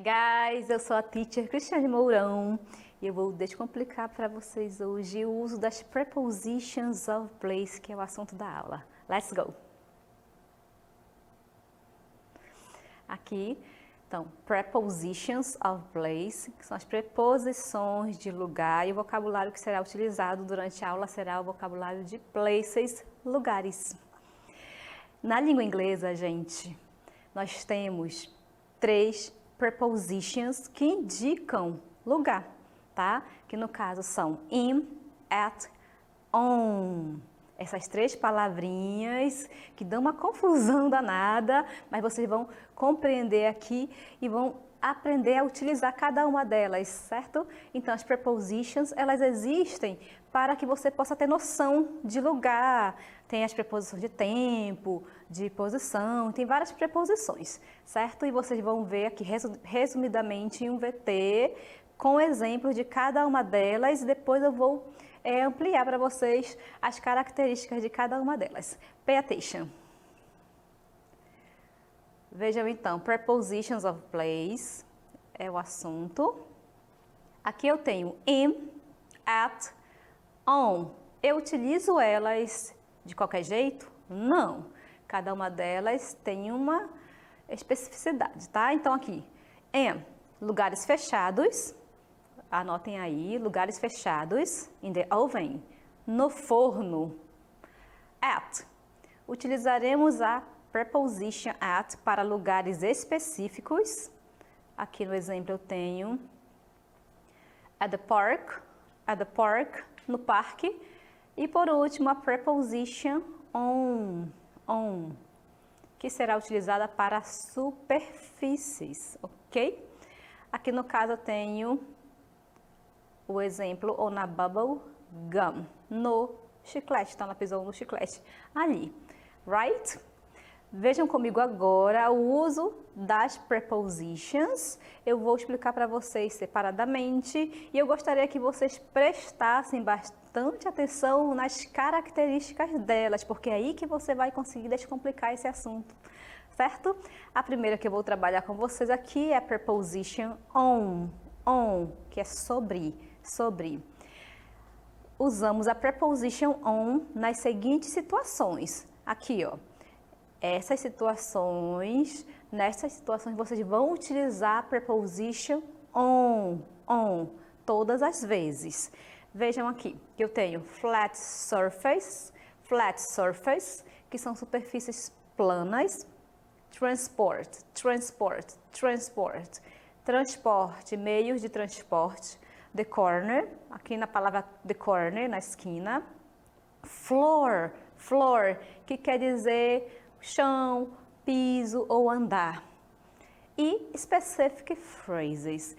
Hi guys, eu sou a teacher Cristiane Mourão e eu vou descomplicar para vocês hoje o uso das prepositions of place, que é o assunto da aula. Let's go! Aqui, então, prepositions of place, que são as preposições de lugar, e o vocabulário que será utilizado durante a aula será o vocabulário de places, lugares. Na língua inglesa, gente, nós temos 3 prepositions que indicam lugar, tá? Que no caso são in, at, on. Essas 3 palavrinhas que dão uma confusão danada, mas vocês vão compreender aqui e vão aprender a utilizar cada uma delas, certo? Então as prepositions, elas existem para que você possa ter noção de lugar. Tem as preposições de tempo, de posição, tem várias preposições, certo? E vocês vão ver aqui resumidamente em um VT com exemplos de cada uma delas e depois eu vou ampliar para vocês as características de cada uma delas. Pay attention. Vejam então, prepositions of place é o assunto. Aqui eu tenho in, at, on. Eu utilizo elas de qualquer jeito? Não. Cada uma delas tem uma especificidade, tá? Então aqui, in, lugares fechados. Anotem aí, lugares fechados, in the oven, no forno. At, utilizaremos a preposition at para lugares específicos. Aqui no exemplo eu tenho at the park, no parque. E por último a preposition on, que será utilizada para superfícies, ok? Aqui no caso eu tenho o exemplo on a bubble gum, no chiclete, então ela pisou no chiclete ali, right? Vejam comigo agora o uso das prepositions. Eu vou explicar para vocês separadamente e eu gostaria que vocês prestassem bastante atenção nas características delas, porque é aí que você vai conseguir descomplicar esse assunto, certo? A primeira que eu vou trabalhar com vocês aqui é a preposition on, que é sobre. Usamos a preposition on nas seguintes situações. Aqui, ó. Nessas situações vocês vão utilizar a preposition on todas as vezes. Vejam aqui que eu tenho flat surface, que são superfícies planas, transporte, meios de transporte, the corner, aqui na palavra the corner, na esquina, floor, que quer dizer chão, piso ou andar, e specific phrases.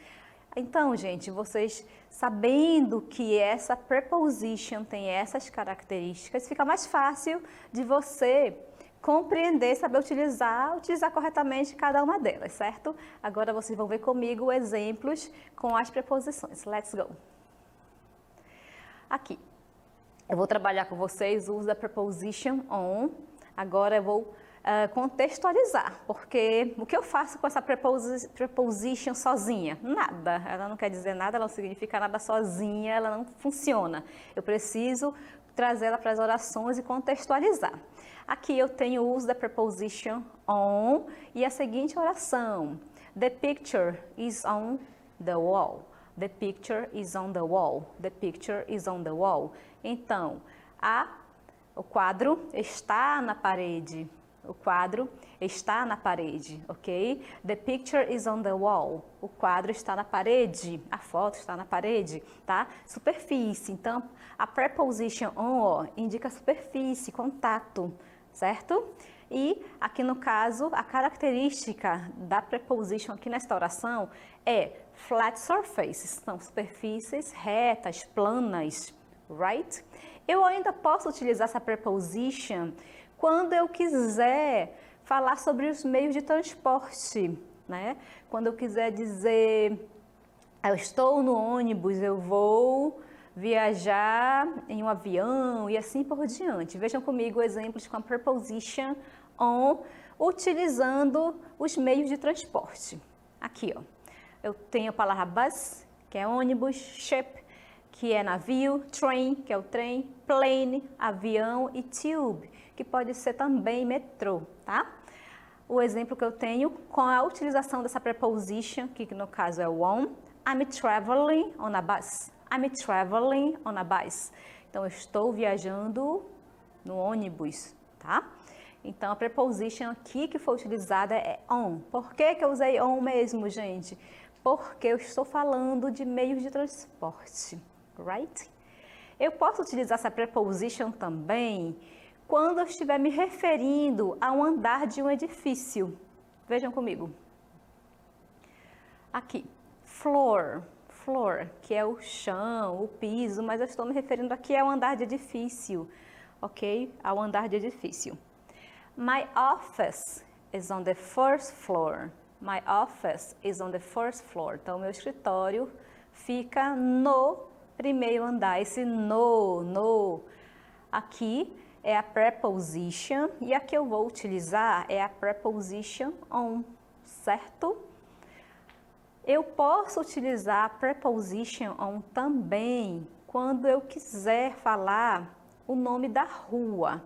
Então, gente, vocês sabendo que essa preposition tem essas características, fica mais fácil de você compreender, saber utilizar corretamente cada uma delas, certo? Agora vocês vão ver comigo exemplos com as preposições. Let's go! Aqui, eu vou trabalhar com vocês o uso da preposition on. Agora eu vou contextualizar, porque o que eu faço com essa preposition sozinha? Nada, ela não quer dizer nada, ela não significa nada sozinha, ela não funciona. Eu preciso trazer ela para as orações e contextualizar. Aqui eu tenho o uso da preposition on e a seguinte oração: The picture is on the wall. The picture is on the wall. The picture is on the wall. Então, o quadro está na parede. O quadro está na parede, ok? The picture is on the wall. O quadro está na parede. A foto está na parede, tá? Superfície. Então, a preposition on, ó, indica superfície, contato, certo? E aqui no caso, a característica da preposition aqui nesta oração é flat surfaces. São superfícies retas, planas, right? Eu ainda posso utilizar essa preposition quando eu quiser falar sobre os meios de transporte, né? Quando eu quiser dizer, eu estou no ônibus, eu vou viajar em um avião e assim por diante. Vejam comigo exemplos com a preposition on, utilizando os meios de transporte. Aqui, ó. eu tenho a palavra bus, que é ônibus, ship, que é navio, train, que é o trem, plane, avião e tube, que pode ser também metrô, tá? O exemplo que eu tenho com a utilização dessa preposition, que no caso é o on, I'm traveling on a bus. I'm traveling on a bus. Então, eu estou viajando no ônibus, tá? Então, a preposition aqui que foi utilizada é on. Por que eu usei on mesmo, gente? Porque eu estou falando de meios de transporte, right? Eu posso utilizar essa preposition também quando eu estiver me referindo a um andar de um edifício. Vejam comigo. Aqui, floor, que é o chão, o piso, mas eu estou me referindo aqui ao andar de edifício, ok? Ao andar de edifício. My office is on the first floor. My office is on the first floor. Então, meu escritório fica no primeiro andar. Esse no, aqui é a preposition e a que eu vou utilizar é a preposition on, certo? Eu posso utilizar a preposition on também quando eu quiser falar o nome da rua,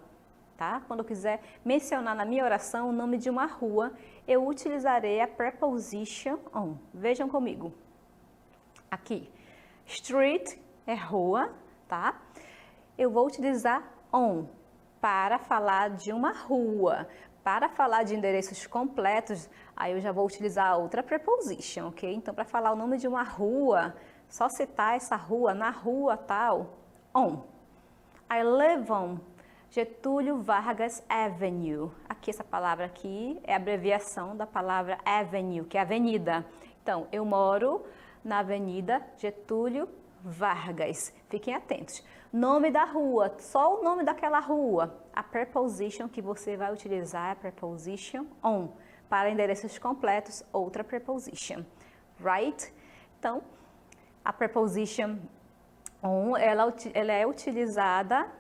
tá? Quando eu quiser mencionar na minha oração o nome de uma rua, eu utilizarei a preposition on. Vejam comigo. Aqui, street é rua, tá? Eu vou utilizar on para falar de uma rua. Para falar de endereços completos, aí eu já vou utilizar outra preposition, ok? Então, para falar o nome de uma rua, só citar essa rua, na rua tal, on. I live on Getúlio Vargas Avenue. Aqui, essa palavra aqui é a abreviação da palavra avenue, que é avenida. Então, eu moro na Avenida Getúlio Vargas. Fiquem atentos. Nome da rua, só o nome daquela rua. A preposition que você vai utilizar é a preposition on. Para endereços completos, outra preposition. Right? Então, a preposition on, ela é utilizada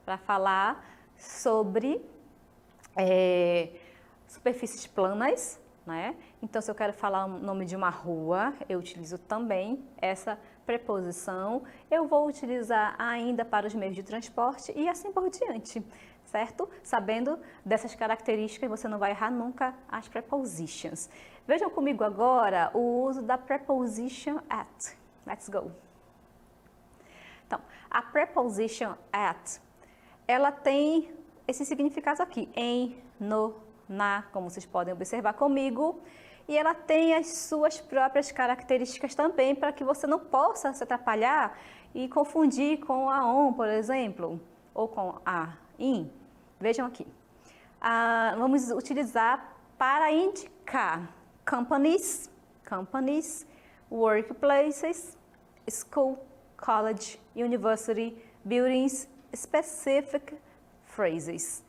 para falar sobre superfícies planas, né? Então, se eu quero falar o nome de uma rua, eu utilizo também essa preposição. Eu vou utilizar ainda para os meios de transporte e assim por diante, certo? Sabendo dessas características, você não vai errar nunca as prepositions. Vejam comigo agora o uso da preposition at. Let's go. Então, a preposition at, ela tem esse significado aqui, em, no, na, como vocês podem observar comigo, e ela tem as suas próprias características também, para que você não possa se atrapalhar e confundir com a on, por exemplo, ou com a in. Vejam aqui. Vamos utilizar para indicar companies, workplaces, school, college, university, buildings, specific phrases.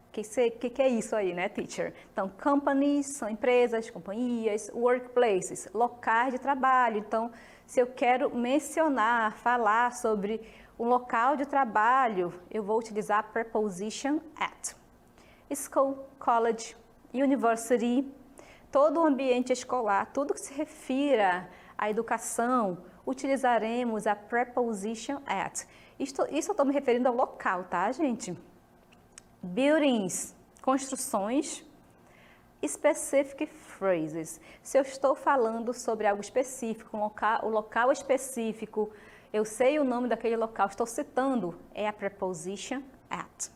O que é isso aí, né, teacher? Então, companies são empresas, companhias, workplaces, locais de trabalho. Então, se eu quero mencionar, falar sobre um local de trabalho, eu vou utilizar a preposition at. School, college, university, todo o ambiente escolar, tudo que se refira à educação, utilizaremos a preposition at. Isso eu estou me referindo ao local, tá, gente? Buildings, construções, specific phrases. Se eu estou falando sobre algo específico, o local específico, eu sei o nome daquele local, estou citando, é a preposition at.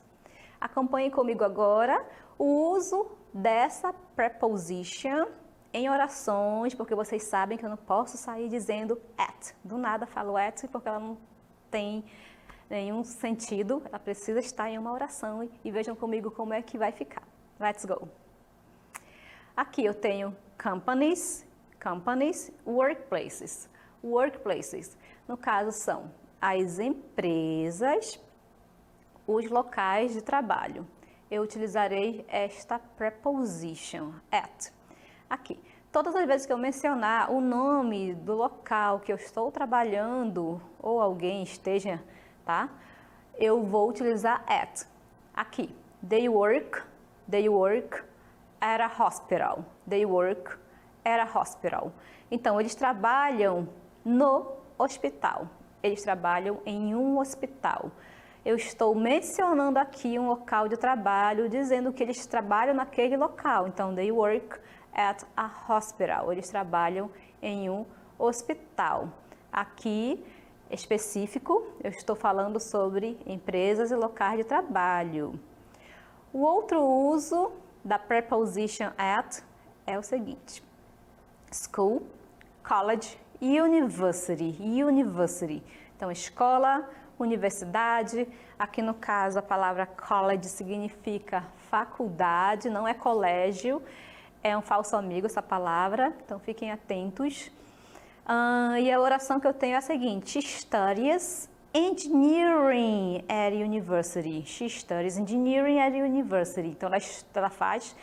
Acompanhem comigo agora o uso dessa preposition em orações, porque vocês sabem que eu não posso sair dizendo at. Do nada falo at porque ela não tem nenhum sentido, ela precisa estar em uma oração e vejam comigo como é que vai ficar. Let's go! Aqui eu tenho companies, workplaces. Workplaces, no caso, são as empresas, os locais de trabalho. Eu utilizarei esta preposition, at. Aqui, todas as vezes que eu mencionar o nome do local que eu estou trabalhando ou alguém esteja, tá? Eu vou utilizar at. Aqui, they work at a hospital. They work at a hospital. Então, eles trabalham no hospital. Eles trabalham em um hospital. Eu estou mencionando aqui um local de trabalho, dizendo que eles trabalham naquele local. Então, they work at a hospital. Eles trabalham em um hospital. Aqui, específico, eu estou falando sobre empresas e locais de trabalho. O outro uso da preposition at é o seguinte: school, college, university. University. Então, escola, universidade. Aqui no caso, a palavra college significa faculdade, não é colégio. É um falso amigo essa palavra, então fiquem atentos. E a oração que eu tenho é a seguinte: She studies engineering at university. She studies engineering at university. Então, ela faz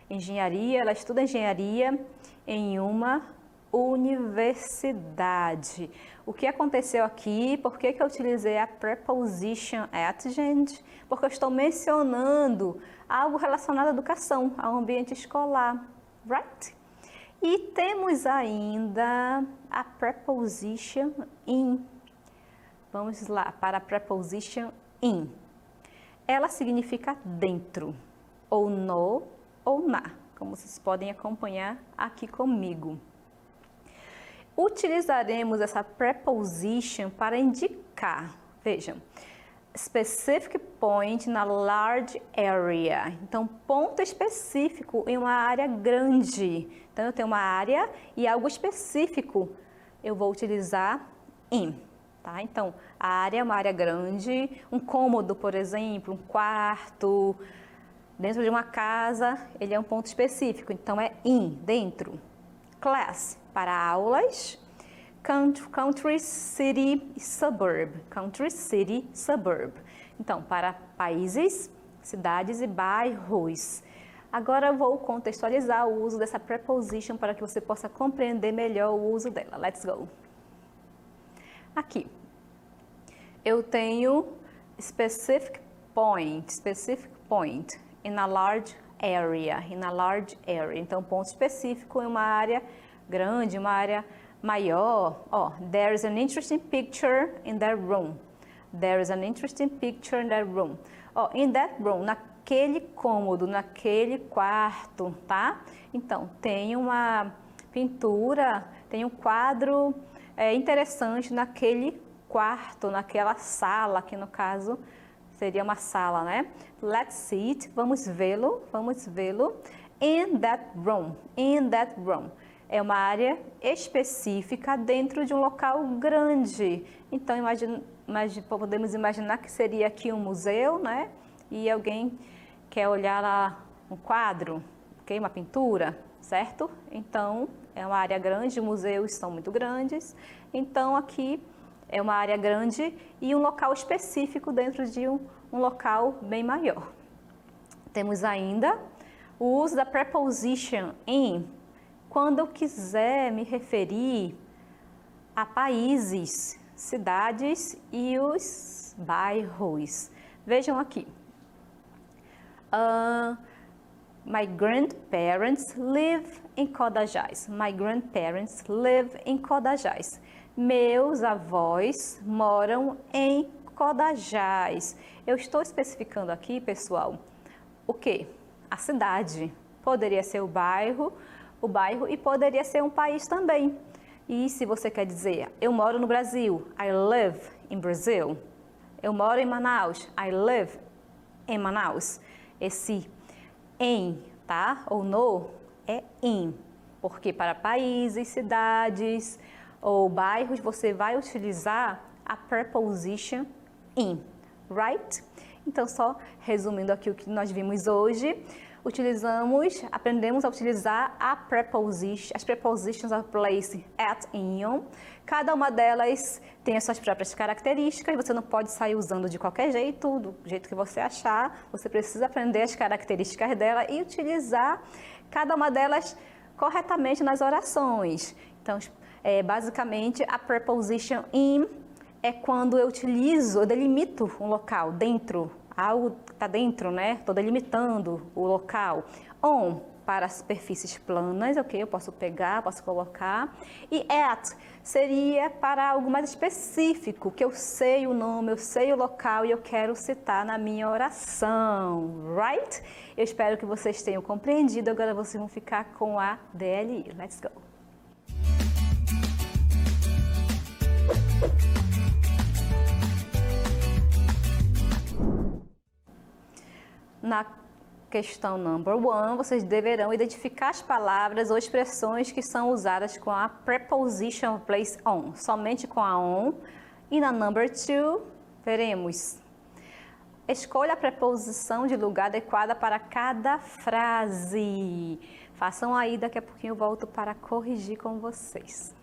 engenharia, ela estuda engenharia em uma universidade. O que aconteceu aqui? Por que eu utilizei a preposition at, gente? Porque eu estou mencionando algo relacionado à educação, ao ambiente escolar, right? E temos ainda a preposition in. Vamos lá para a preposition in. Ela significa dentro, ou no, ou na, como vocês podem acompanhar aqui comigo. Utilizaremos essa preposition para indicar, vejam, specific point na large area. Então, ponto específico em uma área grande. Então, eu tenho uma área e algo específico, eu vou utilizar in. Tá? Então, a área é uma área grande, um cômodo, por exemplo, um quarto, dentro de uma casa, ele é um ponto específico, então é in, dentro. Class, para aulas. Country, city, suburb. Country, city, suburb. Então, para países, cidades e bairros. Agora eu vou contextualizar o uso dessa preposition para que você possa compreender melhor o uso dela. Let's go! Aqui, eu tenho specific point in a large area, Então, ponto específico em uma área grande, uma área maior. There is an interesting picture in that room. There is an interesting picture in that room. In that room, naquele cômodo, naquele quarto, tá? Então, tem uma pintura, tem um quadro interessante naquele quarto, naquela sala, que no caso seria uma sala, né? Let's see it, vamos vê-lo. In that room. É uma área específica dentro de um local grande. Então, podemos imaginar que seria aqui um museu, né? E alguém quer olhar lá um quadro, ok? Uma pintura, certo? Então, é uma área grande, museus são muito grandes. Então, aqui é uma área grande e um local específico dentro de um local bem maior. Temos ainda o uso da preposition in, quando eu quiser me referir a países, cidades e os bairros. Vejam aqui. My grandparents live in Codajás. My grandparents live in Codajás. Meus avós moram em Codajás. Eu estou especificando aqui, pessoal, o quê? A cidade. Poderia ser o bairro e poderia ser um país também. E se você quer dizer, eu moro no Brasil, I live in Brazil. Eu moro em Manaus, I live in Manaus. Esse em, tá? Ou no é in. Porque para países, cidades ou bairros, você vai utilizar a preposition in, right? Então, só resumindo aqui o que nós vimos hoje, aprendemos a utilizar as prepositions of place, at e on. Cada uma delas tem as suas próprias características, você não pode sair usando de qualquer jeito, do jeito que você achar, você precisa aprender as características dela e utilizar cada uma delas corretamente nas orações. Então, basicamente, a preposition in é quando eu delimito um local dentro, algo está dentro, né? Estou delimitando o local. On para superfícies planas, ok? Eu posso pegar, posso colocar. E at seria para algo mais específico, que eu sei o nome, eu sei o local e eu quero citar na minha oração, right? Eu espero que vocês tenham compreendido. Agora vocês vão ficar com a DLI. Let's go! Na questão number 1, vocês deverão identificar as palavras ou expressões que são usadas com a preposition of place on, somente com a on. E na number 2, veremos. Escolha a preposição de lugar adequada para cada frase. Façam aí, daqui a pouquinho eu volto para corrigir com vocês.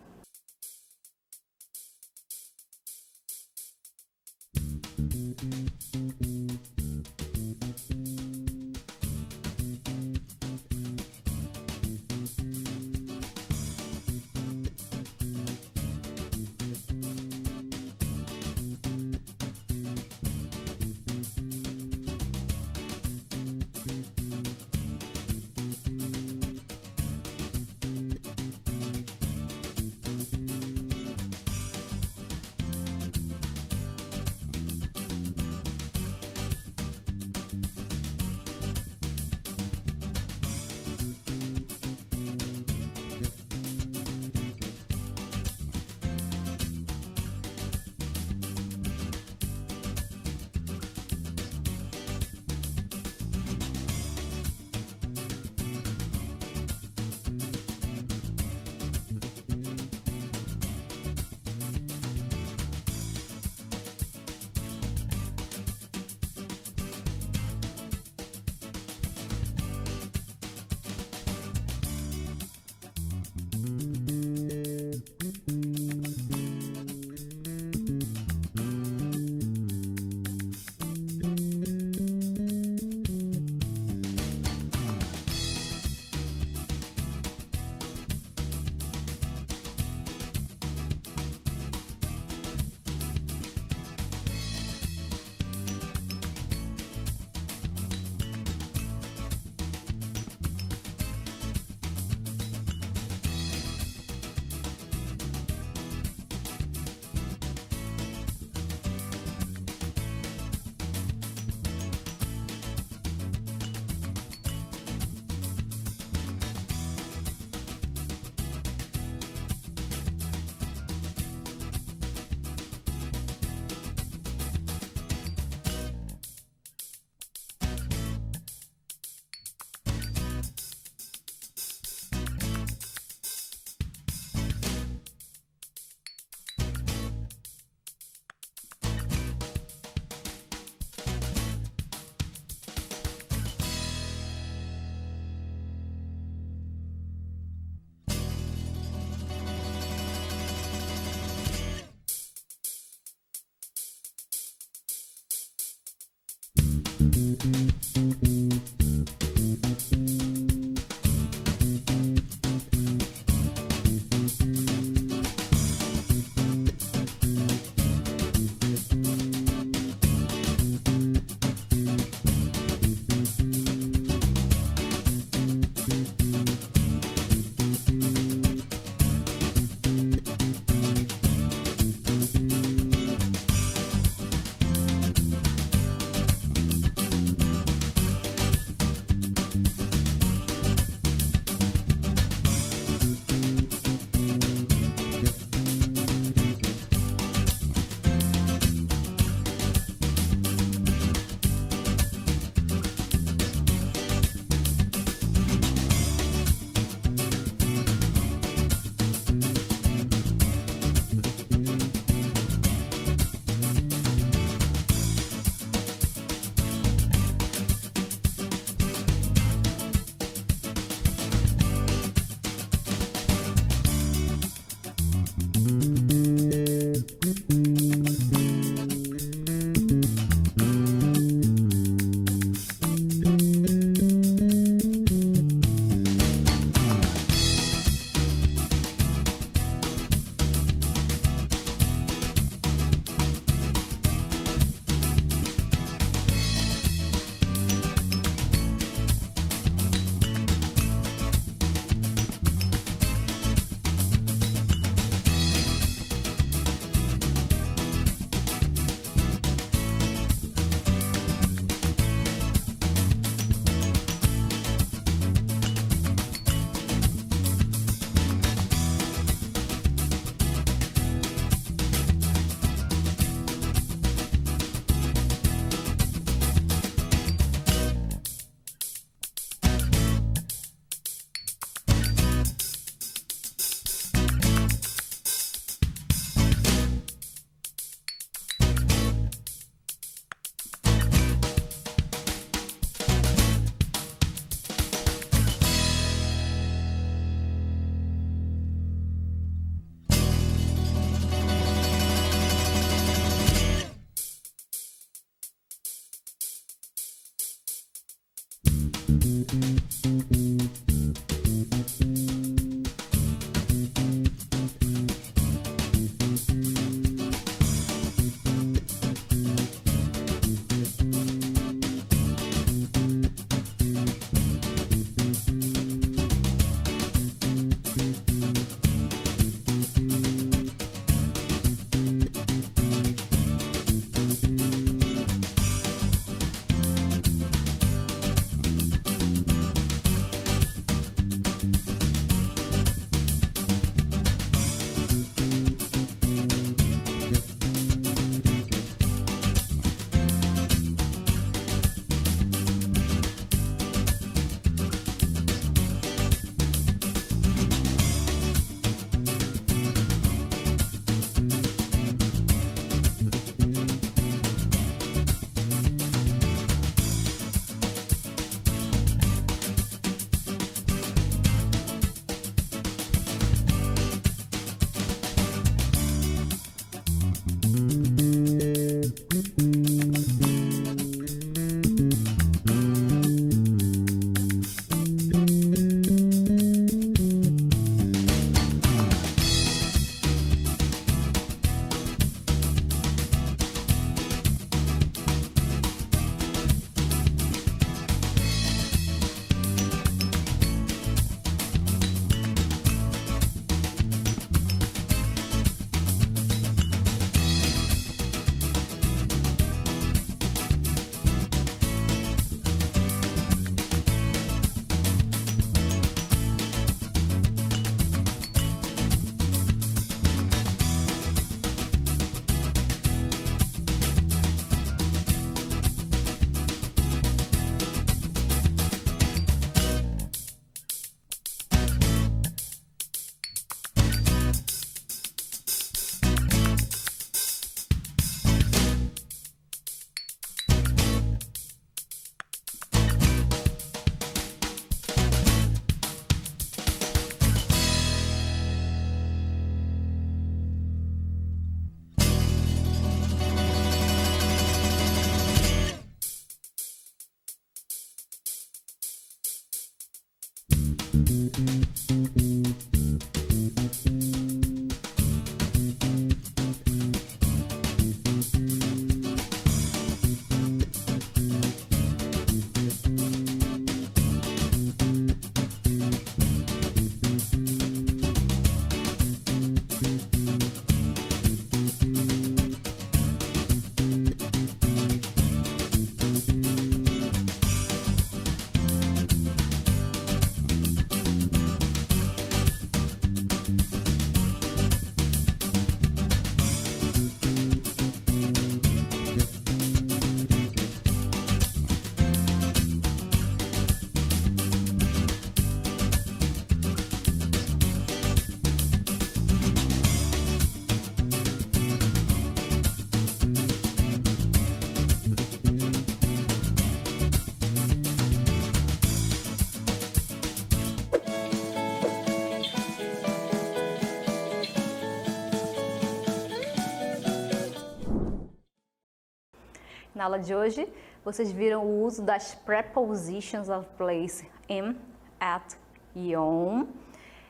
Na aula de hoje, vocês viram o uso das prepositions of place in, at e on.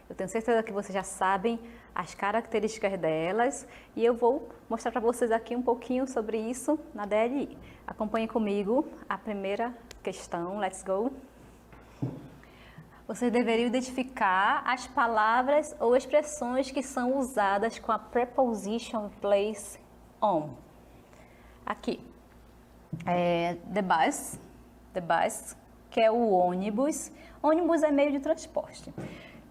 Eu tenho certeza que vocês já sabem as características delas e eu vou mostrar para vocês aqui um pouquinho sobre isso na DLI. Acompanhem comigo a primeira questão, let's go. Vocês deveriam identificar as palavras ou expressões que são usadas com a preposition of place on. Aqui. The bus, que é o ônibus. Ônibus é meio de transporte.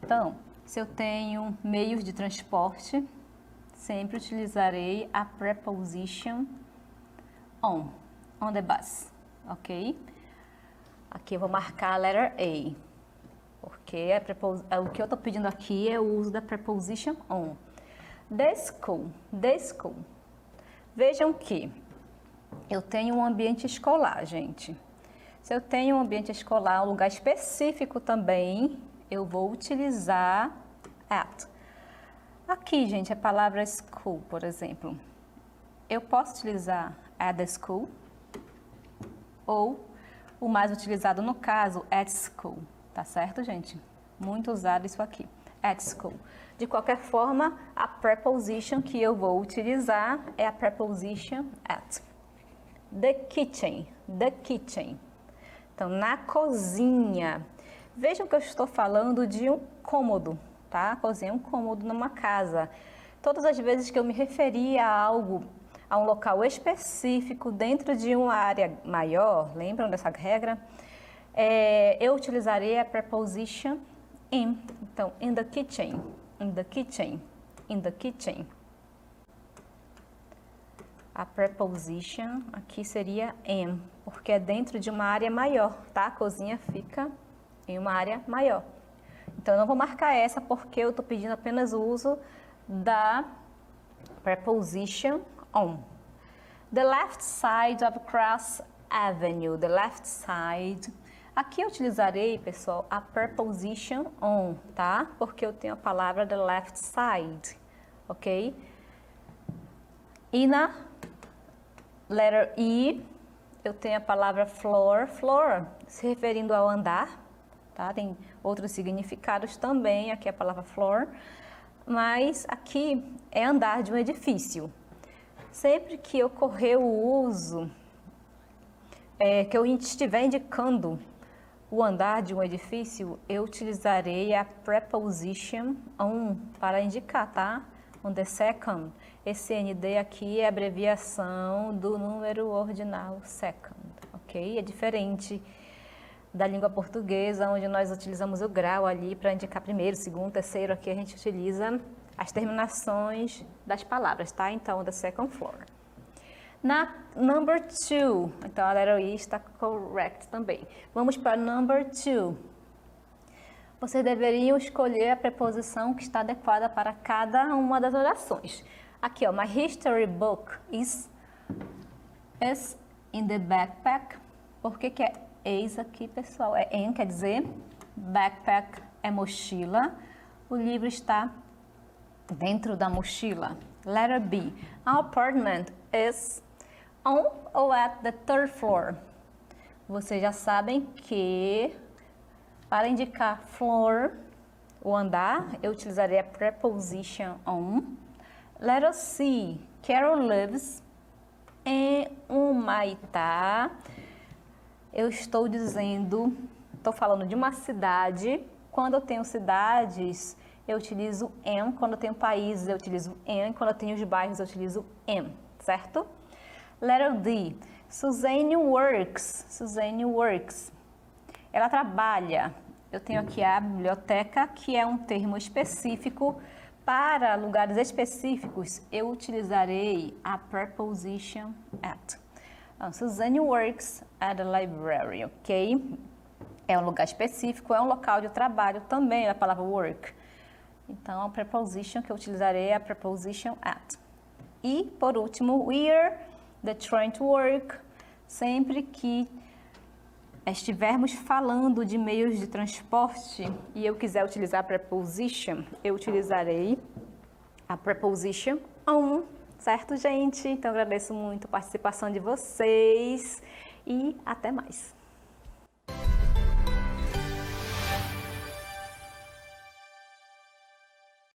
Então, se eu tenho meios de transporte, sempre utilizarei a preposition on the bus, ok? Aqui eu vou marcar a letter A, porque o que eu estou pedindo aqui é o uso da preposition on. The school. Vejam que eu tenho um ambiente escolar, gente. Se eu tenho um ambiente escolar, um lugar específico também, eu vou utilizar at. Aqui, gente, a palavra school, por exemplo. Eu posso utilizar at the school ou o mais utilizado no caso, at school, tá certo, gente? Muito usado isso aqui, at school. De qualquer forma, a preposition que eu vou utilizar é a preposition at. The kitchen, the kitchen. Então, na cozinha. Vejam que eu estou falando de um cômodo, tá? A cozinha é um cômodo numa casa. Todas as vezes que eu me referi a algo, a um local específico dentro de uma área maior, lembram dessa regra? Eu utilizarei a preposition in. Então, in the kitchen, in the kitchen, in the kitchen. A preposition aqui seria in, porque é dentro de uma área maior, tá? A cozinha fica em uma área maior. Então, eu não vou marcar essa porque eu estou pedindo apenas o uso da preposition on. The left side of Cross Avenue, the left side. Aqui eu utilizarei, pessoal, a preposition on, tá? Porque eu tenho a palavra the left side, ok? E na letter E, eu tenho a palavra floor, floor, se referindo ao andar, tá? Tem outros significados também, aqui é a palavra floor, mas aqui é andar de um edifício. Sempre que ocorrer o uso, que eu estiver indicando o andar de um edifício, eu utilizarei a preposition on para indicar, tá? On the second. Esse ND aqui é a abreviação do número ordinal second, ok? É diferente da língua portuguesa, onde nós utilizamos o grau ali para indicar primeiro, segundo, terceiro. Aqui a gente utiliza as terminações das palavras, tá? Então, the second floor. Na number 2, então a letra I está correct também. Vamos para number 2. Vocês deveriam escolher a preposição que está adequada para cada uma das orações. Aqui, ó, my history book is in the backpack. Por que é is aqui, pessoal? É in, quer dizer, backpack é mochila. O livro está dentro da mochila. Letter B. Our apartment is on or at the third floor. Vocês já sabem que para indicar floor, o andar, eu utilizarei a preposition on. Letter C. Carol lives em Humaitá. Eu estou dizendo, estou falando de uma cidade. Quando eu tenho cidades, eu utilizo em. Quando eu tenho países, eu utilizo em. Quando eu tenho os bairros, eu utilizo em, certo? Letter D. Suzanne works. Suzanne works. Ela trabalha. Eu tenho aqui a biblioteca, que é um termo específico. Para lugares específicos, eu utilizarei a preposition at. Então, Suzanne works at the library, ok? É um lugar específico, é um local de trabalho também, a palavra work. Então, a preposition que eu utilizarei é a preposition at. E, por último, we're the train to work. Sempre que estivermos falando de meios de transporte e eu quiser utilizar a preposition, eu utilizarei a preposition on, certo, gente? Então, agradeço muito a participação de vocês e até mais.